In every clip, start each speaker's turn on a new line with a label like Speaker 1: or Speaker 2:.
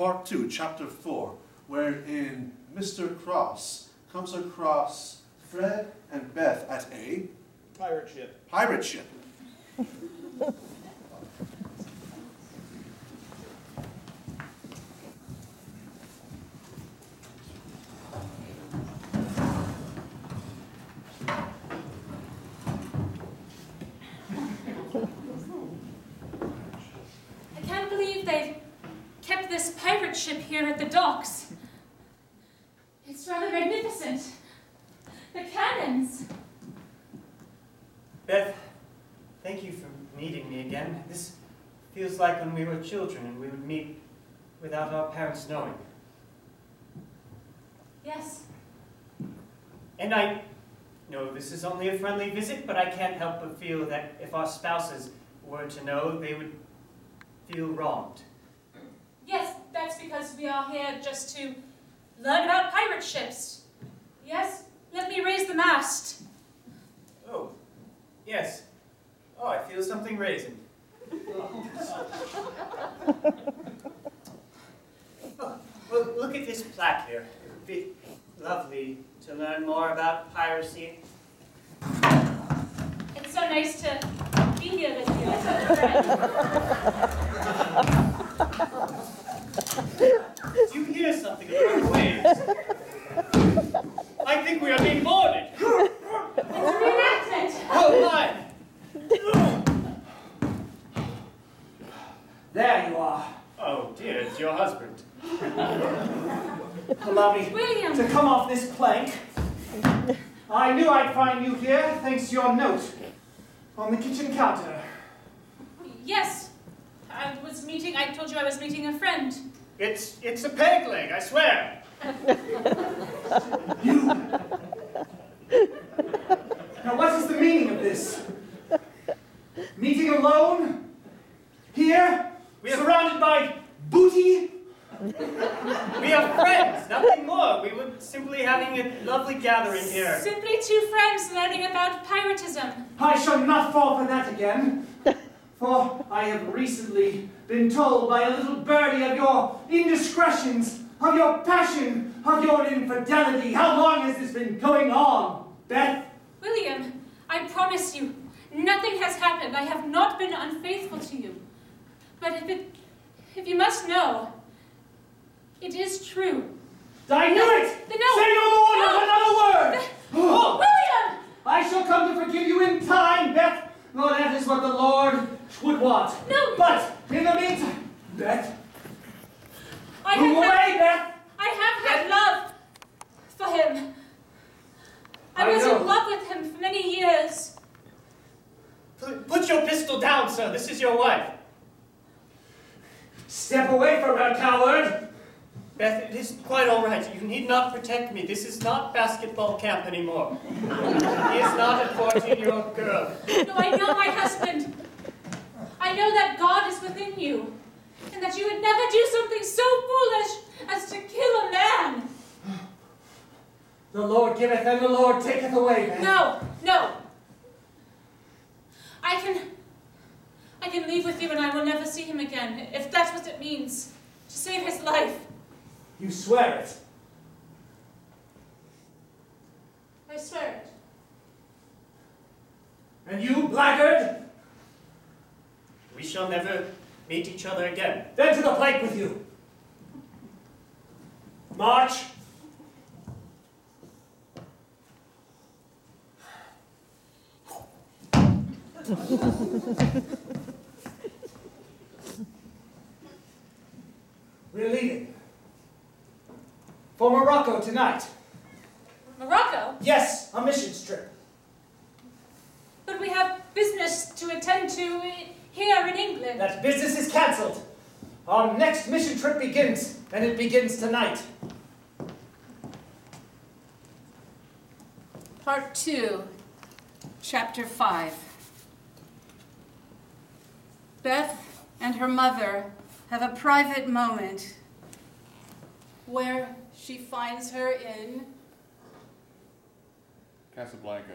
Speaker 1: Part 2, Chapter 4, wherein Mr. Cross comes across Fred and Beth at a
Speaker 2: pirate ship.
Speaker 1: Pirate ship.
Speaker 3: I can't believe they've kept this pirate ship here at the docks. It's rather magnificent. The cannons.
Speaker 4: Beth, thank you for meeting me again. This feels like when we were children and we would meet without our parents knowing.
Speaker 3: Yes.
Speaker 4: And I know this is only a friendly visit, but I can't help but feel that if our spouses were to know, they would feel wronged.
Speaker 3: Yes, that's because we are here just to learn about pirate ships. Yes? Let me raise the mast.
Speaker 4: Oh, yes. Oh, I feel something raising. Oh, well, look at this plaque here. It would be lovely to learn more about piracy.
Speaker 3: It's so nice to be here with you as a friend.
Speaker 4: Do you hear something about the waves? I think we are being boarded.
Speaker 3: It's a reenactment.
Speaker 4: Oh, my!
Speaker 5: There you are.
Speaker 4: Oh, dear, it's your husband.
Speaker 5: Allow me
Speaker 3: William.
Speaker 5: to come off this plank. I knew I'd find you here thanks to your note on the kitchen counter.
Speaker 3: Yes. I told you I was meeting a friend.
Speaker 4: It's a peg leg, I swear.
Speaker 5: You! Now what is the meaning of this? Meeting alone? Here? Surrounded by booty?
Speaker 4: We are friends, nothing more. We were simply having a lovely gathering here.
Speaker 3: Simply two friends learning about piratism.
Speaker 5: I shall not fall for that again. For I have recently been told by a little birdie of your indiscretions, of your passion, of your infidelity. How long has this been going on, Beth?
Speaker 3: William, I promise you, nothing has happened. I have not been unfaithful to you. But if you must know, it is true.
Speaker 5: I knew it! Say no more, not another word!
Speaker 3: William!
Speaker 5: I shall come to forgive you in time, Beth. No, that is what the Lord would want.
Speaker 3: No!
Speaker 5: But in the meantime, Beth,
Speaker 3: Beth!
Speaker 5: I
Speaker 3: have had love for him. I was in love with him for many years.
Speaker 4: Put your pistol down, sir. This is your wife.
Speaker 5: Step away from her, coward!
Speaker 4: Beth, it is quite all right. You need not protect me. This is not basketball camp anymore. He is not a 14-year-old girl.
Speaker 3: No, I know my husband. I know that God is within you, and that you would never do something so foolish as to kill a man.
Speaker 5: The Lord giveth and the Lord taketh away, Beth.
Speaker 3: No. I can leave with you and I will never see him again, if that's what it means, to save his life.
Speaker 5: You swear it.
Speaker 3: I swear it.
Speaker 5: And you, blackguard?
Speaker 4: We shall never meet each other again.
Speaker 5: Then to the plank with you. March. We're leaving. For Morocco tonight.
Speaker 3: Morocco?
Speaker 5: Yes, a mission trip.
Speaker 3: But we have business to attend to here in England.
Speaker 5: That business is cancelled. Our next mission trip begins, and it begins tonight.
Speaker 6: Part 2, Chapter 5. Beth and her mother have a private moment where she finds her in Casablanca.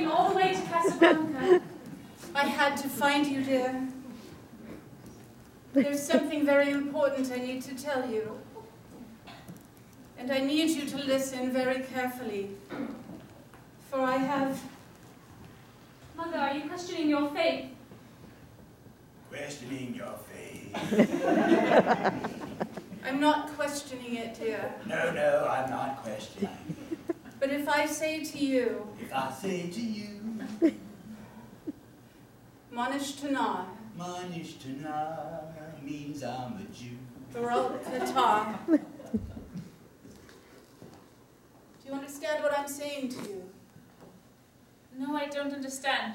Speaker 3: came all the way to Casablanca.
Speaker 6: I had to find you, dear. There's something very important I need to tell you. And I need you to listen very carefully. For I have...
Speaker 3: Mother, are you questioning your faith?
Speaker 2: Questioning your faith.
Speaker 6: I'm not questioning it, dear.
Speaker 2: No, I'm not questioning.
Speaker 6: But if I say to you...
Speaker 2: If I say to you,
Speaker 6: Manish Tanar,
Speaker 2: Manish Tanar means I'm a Jew.
Speaker 6: Barak Qatar. Do you understand what I'm saying to you?
Speaker 3: No, I don't understand.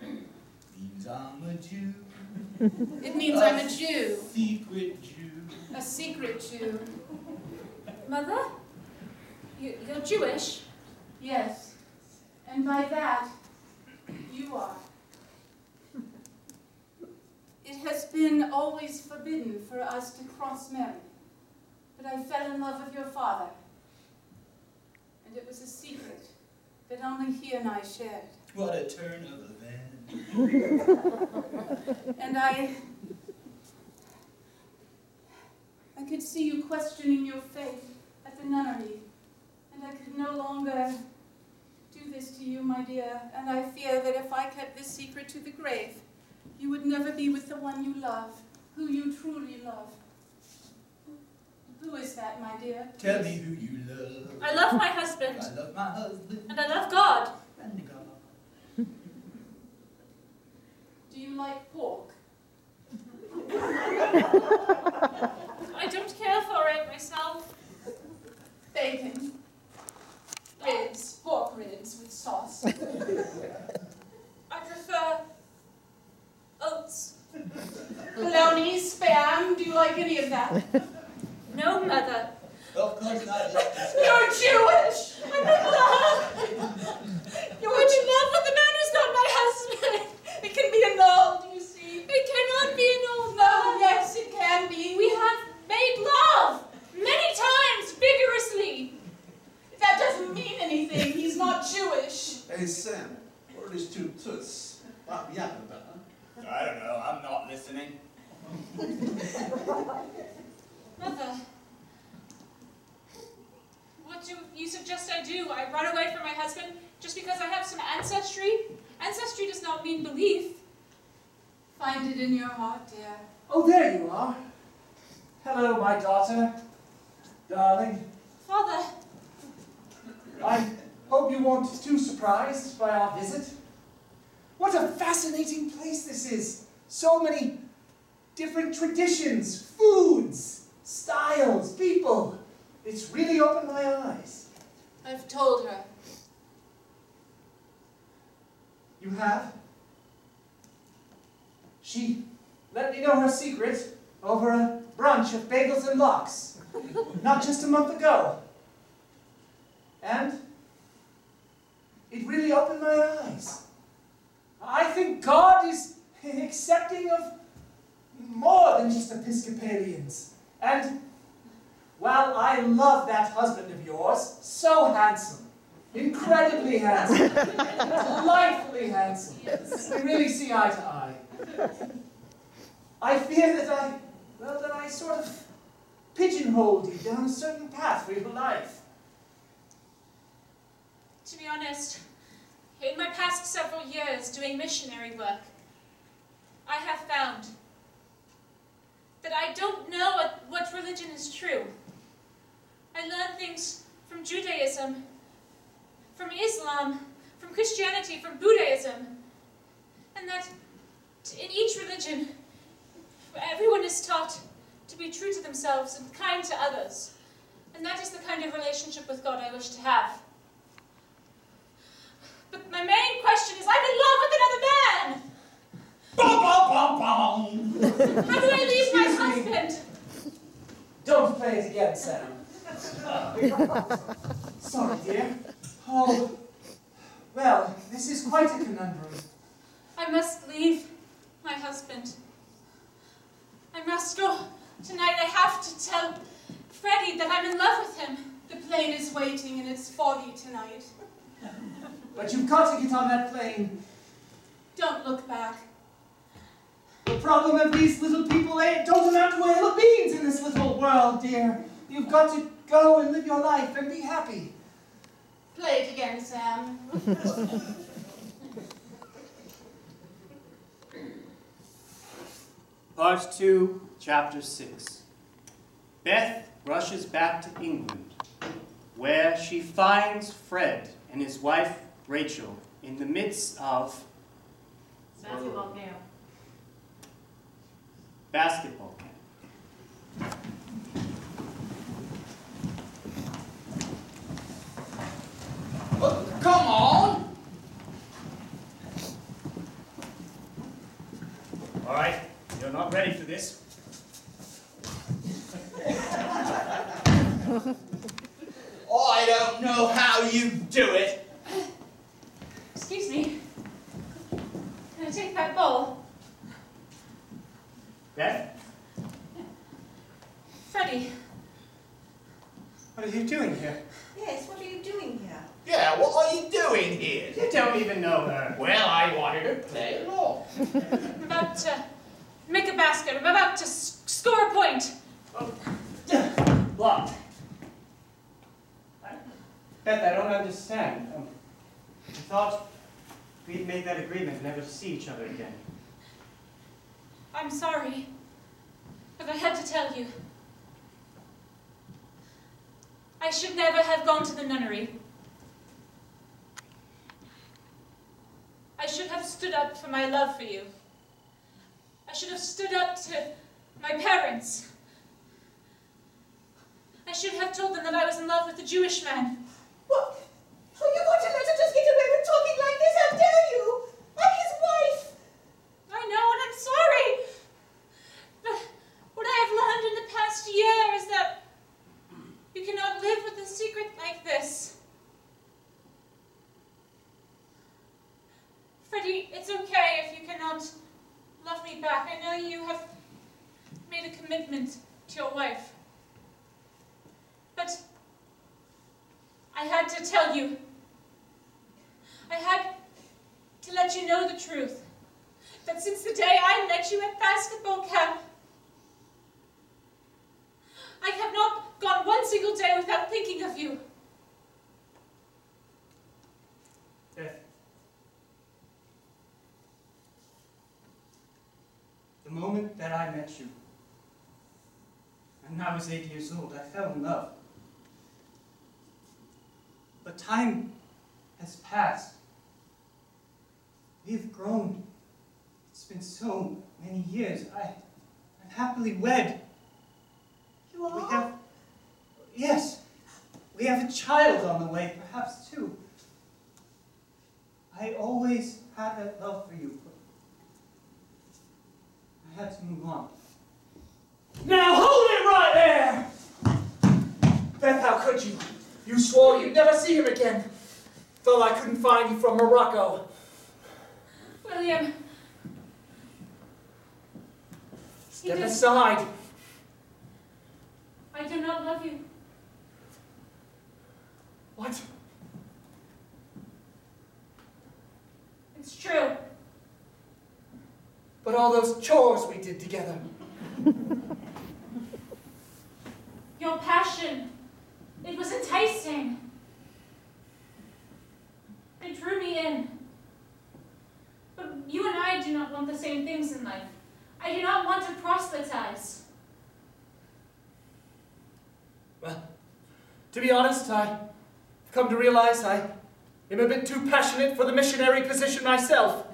Speaker 2: Means I'm a Jew.
Speaker 6: It means I'm a Jew.
Speaker 2: Secret Jew.
Speaker 6: A secret Jew.
Speaker 3: Mother? You're Jewish?
Speaker 6: Yes. And by that, you are. It has been always forbidden for us to cross-marry. But I fell in love with your father. And it was a secret that only he and I shared.
Speaker 2: What a turn of events.
Speaker 6: And I could see you questioning your faith at the nunnery. And I could no longer do this to you, my dear. And I fear that if I kept this secret to the grave, you would never be with the one you love, who you truly love. Who is that, my dear?
Speaker 2: Tell me who you love.
Speaker 3: I love my husband.
Speaker 2: I love my husband.
Speaker 3: And I love God.
Speaker 2: And God.
Speaker 6: Do you like pork?
Speaker 3: I don't care for it myself.
Speaker 6: Bacon. Ribs. Pork ribs with sauce.
Speaker 3: I prefer oats.
Speaker 6: Bologna, spam. Do you like any of that?
Speaker 3: No, Mother.
Speaker 2: Of course not.
Speaker 6: You're Jewish!
Speaker 3: I'm in love. I'm in love with the man who's not my husband.
Speaker 6: It can be annulled, you see.
Speaker 3: It cannot be annulled.
Speaker 6: No, yes, it can be.
Speaker 3: We have made love many times, vigorously.
Speaker 6: That doesn't mean anything. He's not Jewish.
Speaker 1: Hey, Sam, what are these two toots? What are you yapping about, huh?
Speaker 2: I don't know. I'm not listening.
Speaker 3: Mother, what do you suggest I do? I run away from my husband just because I have some ancestry? Ancestry does not mean belief.
Speaker 6: Find it in your heart, dear.
Speaker 5: Oh, there you are. Hello, my daughter. Darling.
Speaker 3: Father,
Speaker 5: I hope you weren't too surprised by our visit. What a fascinating place this is. So many different traditions, foods, styles, people. It's really opened my eyes.
Speaker 6: I've told her.
Speaker 5: You have? She let me know her secret over a brunch of bagels and lox, not just a month ago. And it really opened my eyes. I think God is accepting of more than just Episcopalians. And, well, I love that husband of yours. So handsome. Incredibly handsome. Delightfully handsome. We really see eye to eye. I fear that I sort of pigeonholed you down a certain path for your life.
Speaker 3: to be honest, in my past several years doing missionary work, I have found that I don't know what religion is true. I learn things from Judaism, from Islam, from Christianity, from Buddhism, and that in each religion, everyone is taught to be true to themselves and kind to others. And that is the kind of relationship with God I wish to have. But my main question is, I'm in love with another man!
Speaker 2: Bum, bum, bum, bum.
Speaker 3: How do I leave my
Speaker 5: Excuse me.
Speaker 3: husband?
Speaker 5: Don't play it again, Sam. Sorry, dear. Oh, well, this is quite a conundrum.
Speaker 3: I must leave my husband. I must go tonight. I have to tell Freddie that I'm in love with him.
Speaker 6: The plane is waiting and it's foggy tonight.
Speaker 5: But you've got to get on that plane.
Speaker 6: Don't look back.
Speaker 5: The problem of these little people, they don't amount to a hill of beans in this little world, dear. You've got to go and live your life and be happy.
Speaker 6: Play it again, Sam.
Speaker 4: Part 2, Chapter 6. Beth rushes back to England, where she finds Fred and his wife, Rachel, in the midst of
Speaker 3: Basketball camp.
Speaker 4: basketball camp.
Speaker 2: Oh, come on!
Speaker 4: All right, you're not ready for this.
Speaker 2: I don't know how you do it.
Speaker 3: Excuse me. Can I take that ball?
Speaker 4: Beth,
Speaker 3: Freddie,
Speaker 4: what are you doing here?
Speaker 7: Yes, what are you doing here?
Speaker 2: Yeah, what are you doing here?
Speaker 4: You don't even know her.
Speaker 2: Well, I wanted to play along.
Speaker 3: I'm about to make a basket. I'm about to score a point.
Speaker 4: Blocked. Beth, I don't understand. I thought we'd made that agreement never to see each other again.
Speaker 3: I'm sorry, but I had to tell you. I should never have gone to the nunnery. I should have stood up for my love for you. I should have stood up to my parents. I should have told them that I was in love with a Jewish man.
Speaker 7: What? Are you going to let her just get away with talking like this? How dare you? I'm his wife!
Speaker 3: I know, and I'm sorry. But what I have learned in the past year is that you cannot live with a secret like this. Freddie, it's okay if you cannot love me back. I know you have made a commitment to your wife. But I had to tell you. I had to let you know the truth. That since the day I met you at basketball camp, I have not gone one single day without thinking of you.
Speaker 4: Beth. The moment that I met you, and I was 8 years old, I fell in love. But time has passed. We have grown. It's been so many years. I'm happily wed.
Speaker 7: You are?
Speaker 4: We have, yes, we have a child on the way, perhaps two. I always had that love for you, but I had to move on.
Speaker 5: Now hold it right there! Beth, how could you? You swore you'd never see him again. Though I couldn't find you from Morocco.
Speaker 3: William.
Speaker 5: Step aside.
Speaker 3: I do not love you.
Speaker 5: What?
Speaker 3: It's true.
Speaker 5: But all those chores we did together.
Speaker 3: Your passion. It was enticing. It drew me in. But you and I do not want the same things in life. I do not want to proselytize.
Speaker 5: Well, to be honest, I've come to realize I am a bit too passionate for the missionary position myself.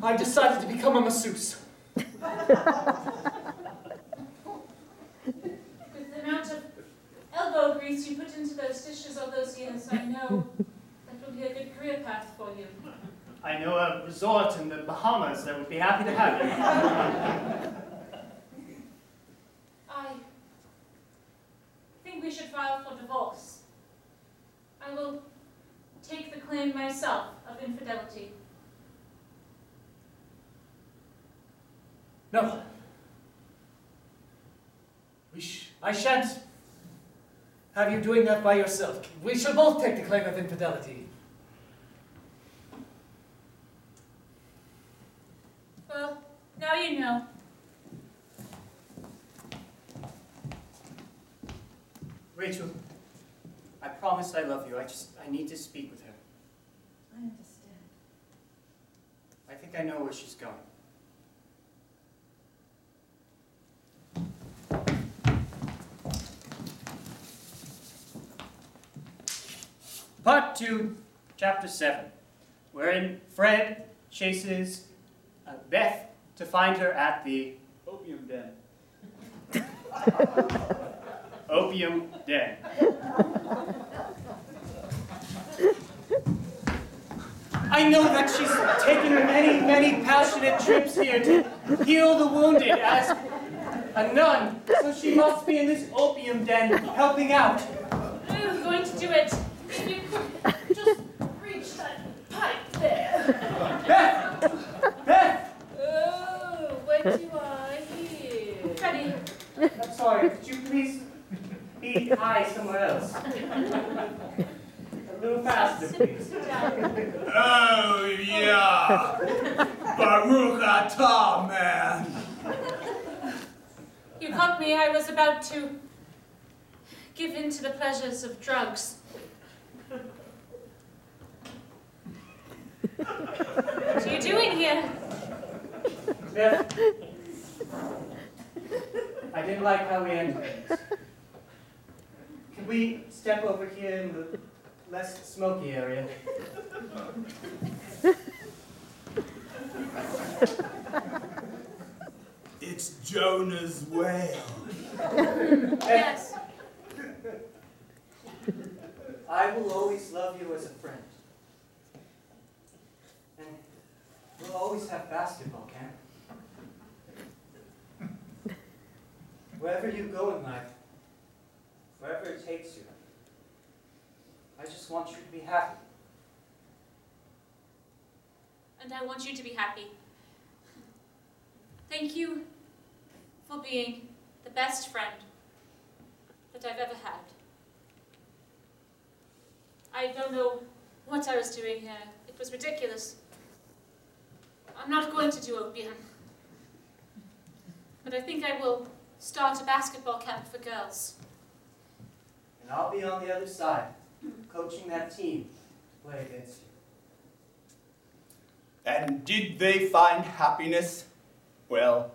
Speaker 5: I've decided to become a masseuse.
Speaker 3: With the amount of elbow grease you put into those dishes all those years, I know that will be a good career path for you.
Speaker 4: I know a resort in the Bahamas that would be happy to have you.
Speaker 3: I think we should file for divorce. I will take the claim myself of infidelity.
Speaker 5: No. I shan't have you doing that by yourself. We shall both take the claim of infidelity.
Speaker 3: Well, now you know.
Speaker 4: Rachel, I promise I love you. I need to speak with her.
Speaker 7: I understand.
Speaker 4: I think I know where she's going. Part 2, Chapter 7, wherein Fred chases Beth to find her at the
Speaker 2: Opium Den.
Speaker 4: Opium Den. I know that she's taken many, many passionate trips here to heal the wounded as a nun, so she must be in this opium den helping out.
Speaker 3: I'm going to do it. If you could just reach that pipe there.
Speaker 4: Beth! Beth!
Speaker 6: Oh, what do I hear?
Speaker 3: Freddie,
Speaker 4: I'm sorry, could you please be high somewhere else? A little faster, please.
Speaker 3: sit down.
Speaker 2: Oh, yeah. Baruch atah, man.
Speaker 3: You caught me. I was about to give in to the pleasures of drugs. What are you doing here?
Speaker 4: Beth, I didn't like how we ended things. Can we step over here in the less smoky area?
Speaker 2: It's Jonah's whale.
Speaker 3: Yes.
Speaker 4: I will always love you as a friend. And we'll always have basketball camp. Wherever you go in life, wherever it takes you, I just want you to be happy.
Speaker 3: And I want you to be happy. Thank you for being the best friend that I've ever had. I don't know what I was doing here. It was ridiculous. I'm not going to do opium. But I think I will start a basketball camp for girls.
Speaker 4: And I'll be on the other side, coaching that team to play against you.
Speaker 8: And did they find happiness? Well,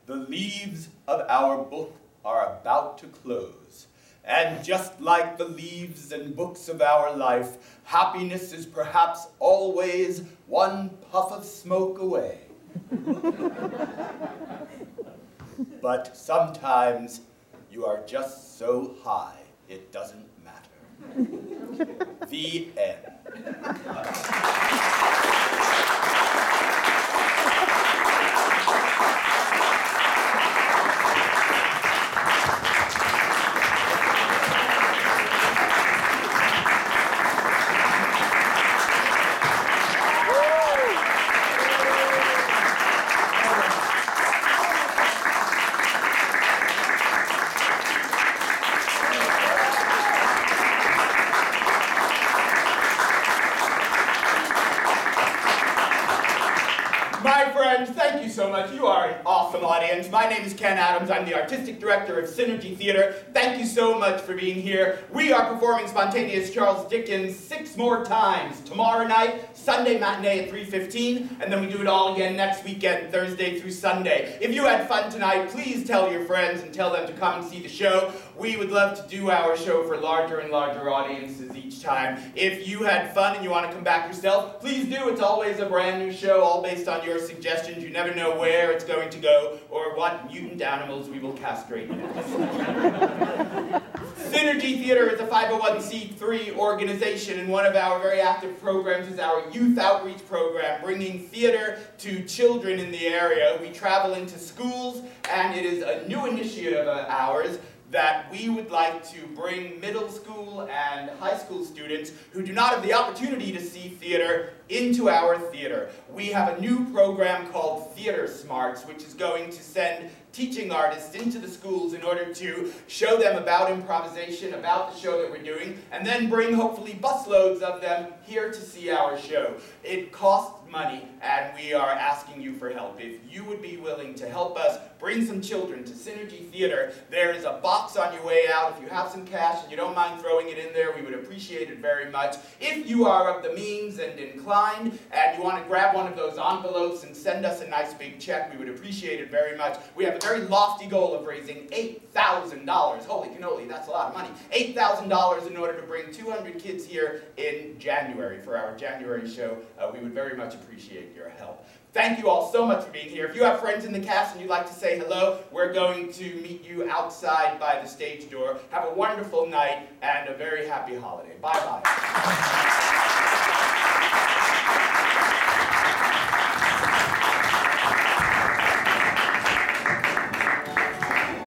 Speaker 8: the leaves of our book are about to close. And just like the leaves and books of our life, happiness is perhaps always one puff of smoke away. But sometimes you are just so high, it doesn't matter. The end. Thank you so much. You are an awesome audience. My name is Ken Adams. I'm the Artistic Director of Synergy Theater. Thank you so much for being here. We are performing spontaneous Charles Dickens 6 more times. Tomorrow night, Sunday matinee at 3:15, and then we do it all again next weekend, Thursday through Sunday. If you had fun tonight, please tell your friends and tell them to come and see the show. We would love to do our show for larger and larger audiences each time. If you had fun and you want to come back yourself, please do. It's always a brand new show, all based on your suggestions. You never know where it's going to go or what mutant animals we will castrate next. Synergy Theater is a 501c3 organization, and one of our very active programs is our youth outreach program, bringing theater to children in the area. We travel into schools, and it is a new initiative of ours that we would like to bring middle school and high school students who do not have the opportunity to see theater into our theater. We have a new program called Theater Smarts, which is going to send teaching artists into the schools in order to show them about improvisation, about the show that we're doing, and then bring hopefully busloads of them here to see our show. It costs money, and we are asking you for help. If you would be willing to help us bring some children to Synergy Theater, there is a box on your way out. If you have some cash and you don't mind throwing it in there, we would appreciate it very much. If you are of the means and inclined, and you want to grab one of those envelopes and send us a nice big check, we would appreciate it very much. We have a very lofty goal of raising $8,000. Holy cannoli, that's a lot of money. $8,000 in order to bring 200 kids here in January for our January show. We would very much appreciate your help. Thank you all so much for being here. If you have friends in the cast and you'd like to say hello, we're going to meet you outside by the stage door. Have a wonderful night and a very happy holiday. Bye-bye.